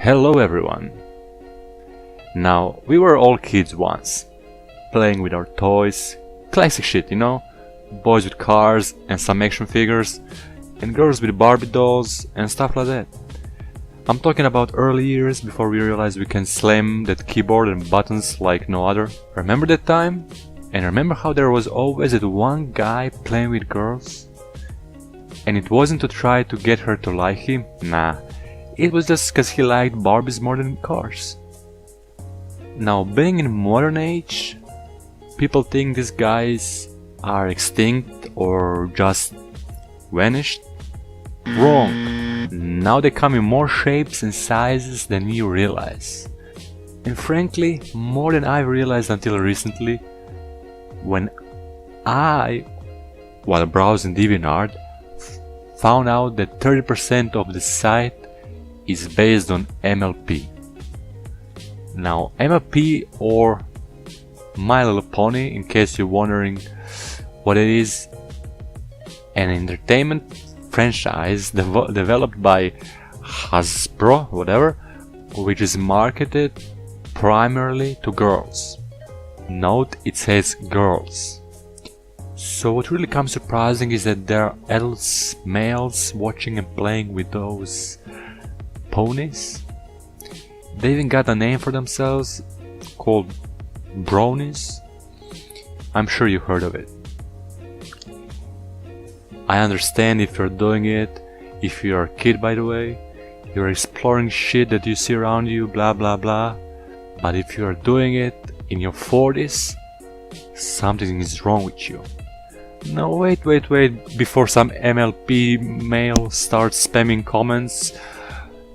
Hello everyone! Now, we were all kids once, playing with our toys, classic shit, you know? Boys with cars and some action figures, and girls with Barbie dolls and stuff like that. I'm talking about early years before we realized we can slam that keyboard and buttons like no other. Remember that time? And remember how there was always that one guy playing with girls? And it wasn't to try to get her to like him, nah. It was just cause he liked Barbies more than cars. Now, being in modern age, people think these guys are extinct or just vanished. Wrong. Now they come in more shapes and sizes than you realize. And frankly, more than I realized until recently, when I, while browsing DeviantArt, found out that 30% of the site is based on MLP. Now, MLP, or My Little Pony, in case you're wondering what it is, an entertainment franchise developed by Hasbro, whatever, which is marketed primarily to girls. Note, it says girls. So what really comes surprising is that there are adults, males, watching and playing with those ponies. They even got a name for themselves called bronies. I'm sure you heard of it. I understand if you're doing it, if you're a kid by the way, you're exploring shit that you see around you, blah blah blah. But if you're doing it in your 40s, something is wrong with you. No, wait, before some MLP male starts spamming comments.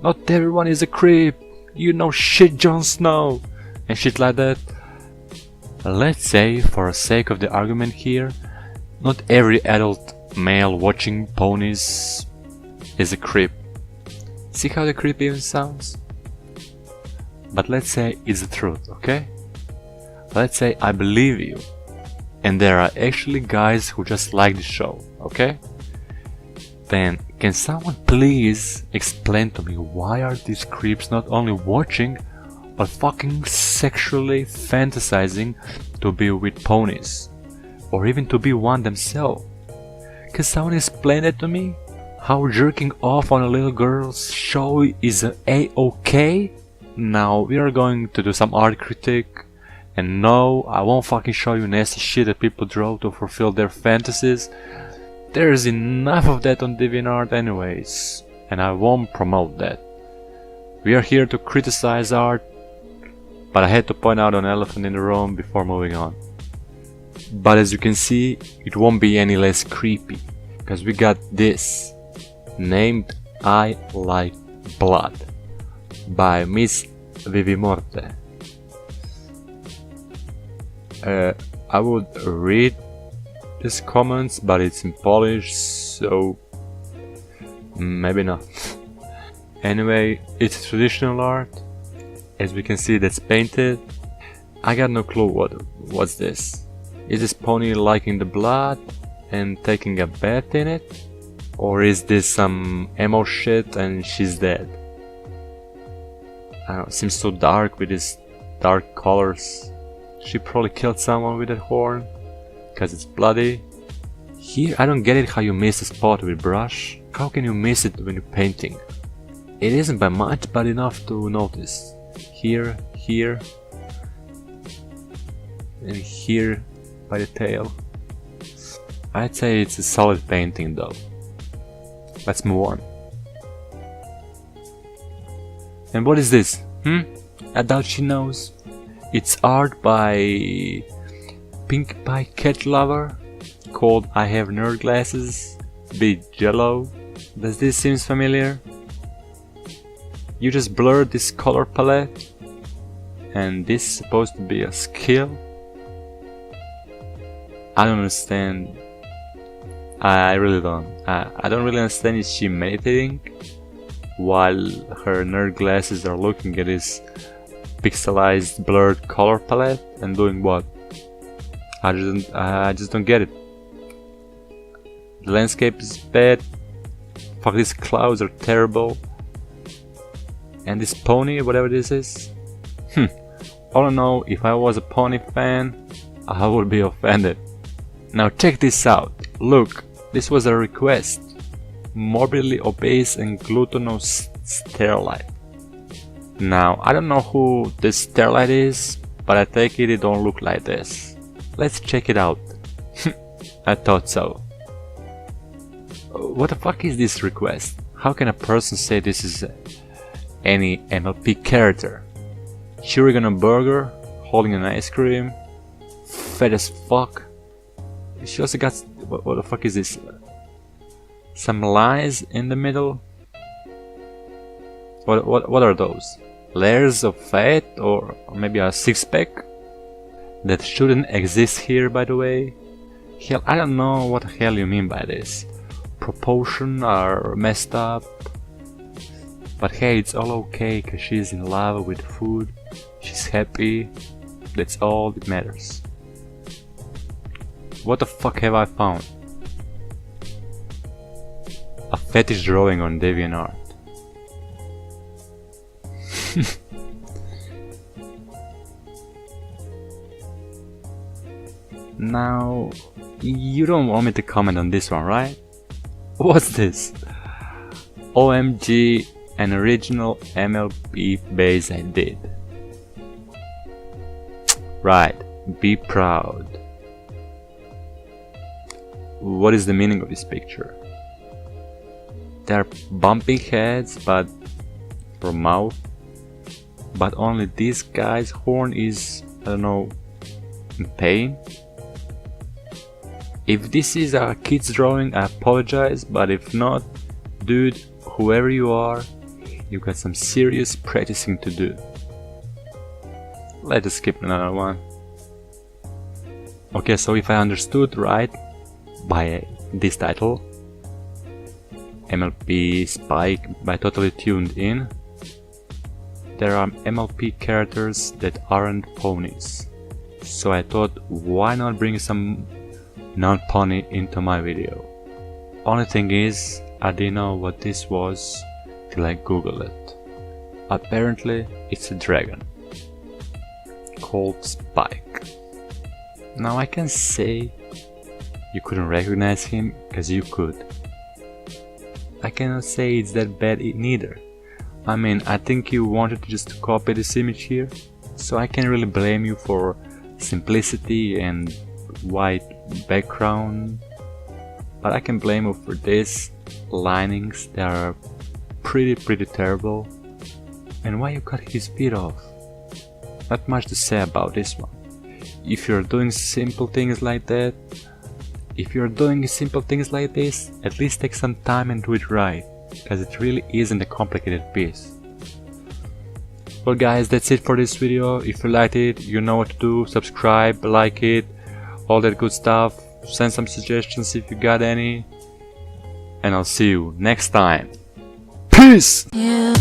Not everyone is a creep, you know shit, Jon Snow, and shit like that. Let's say, for the sake of the argument here, not every adult male watching ponies is a creep. See how the creep even sounds? But let's say it's the truth, okay? Let's say I believe you, and there are actually guys who just like the show, okay? Then, can someone please explain to me why are these creeps not only watching, but fucking sexually fantasizing to be with ponies? Or even to be one themselves? Can someone explain that to me? How jerking off on a little girl's show is a-okay? Now, we are going to do some art critique. And no, I won't fucking show you nasty shit that people draw to fulfill their fantasies. There's enough of that on DeviantArt anyways, and I won't promote that. We are here to criticize art, but I had to point out an elephant in the room before moving on. But as you can see, it won't be any less creepy, because we got this, named I Like Blood, by Miss Vivimorte. I would read these comments, but it's in Polish, so maybe not. Anyway, it's traditional art. As we can see, that's painted. I got no clue what's this. Is this pony liking the blood and taking a bath in it? Or is this some emo shit and she's dead? I don't know, it seems so dark with these dark colors. She probably killed someone with that horn, cause it's bloody. Here I don't get it how you miss a spot with brush. How can you miss it when you're painting? It isn't by much, but enough to notice. Here, here, and here by the tail. I'd say it's a solid painting though. Let's move on. And what is this? I doubt she knows. It's art by Pink Pie Cat Lover, called I Have Nerd Glasses, Big Jello. Does this seem familiar? You just blurred this color palette, and this is supposed to be a skill? I don't understand. I really don't. I don't really understand, is she meditating while her nerd glasses are looking at this pixelized blurred color palette and doing what? I just don't get it. The landscape is bad. Fuck, these clouds are terrible. And this pony, whatever this is, I don't know, if I was a pony fan, I would be offended. Now check this out. Look, this was a request. Morbidly obese and glutinous sterilite. Now, I don't know who this sterilite is, but I take it don't look like this. Let's check it out. I thought so. What the fuck is this request? How can a person say this is any MLP character? Chewing on a burger, holding an ice cream, fat as fuck. She also got, what the fuck is this? Some lines in the middle. What are those? Layers of fat, or maybe a six-pack? That shouldn't exist here, by the way. Hell, I don't know what the hell you mean by this. Proportions are messed up. But hey, it's all okay, cause she's in love with food. She's happy. That's all that matters. What the fuck have I found? A fetish drawing on DeviantArt. Now, you don't want me to comment on this one, right? What's this? OMG, an original MLP base I did. Right, be proud. What is the meaning of this picture? They're bumping heads, but from mouth. But only this guy's horn is, I don't know, in pain. If this is a kid's drawing, I apologize, but if not, dude, whoever you are, you got some serious practicing to do. Let's skip another one. Okay, so if I understood right by this title, MLP Spike by Totally Tuned In, there are MLP characters that aren't ponies. So I thought, why not bring some non-pony into my video? Only thing is, I didn't know what this was till I googled it. Apparently it's a dragon called Spike. Now I can say you couldn't recognize him, cause you could. I cannot say it's that bad neither. I mean, I think you wanted just to copy this image here, so I can't really blame you for simplicity and white background, but I can blame you for this linings that are pretty terrible. And why you cut his feet off? Not much to say about this one. If you're doing simple things like that, if you're doing simple things like this, at least take some time and do it right, because it really isn't a complicated piece. Well guys, that's it for this video. If you liked it, you know what to do. Subscribe, like it, all that good stuff. Send some suggestions if you got any. And I'll see you next time. Peace! Yeah.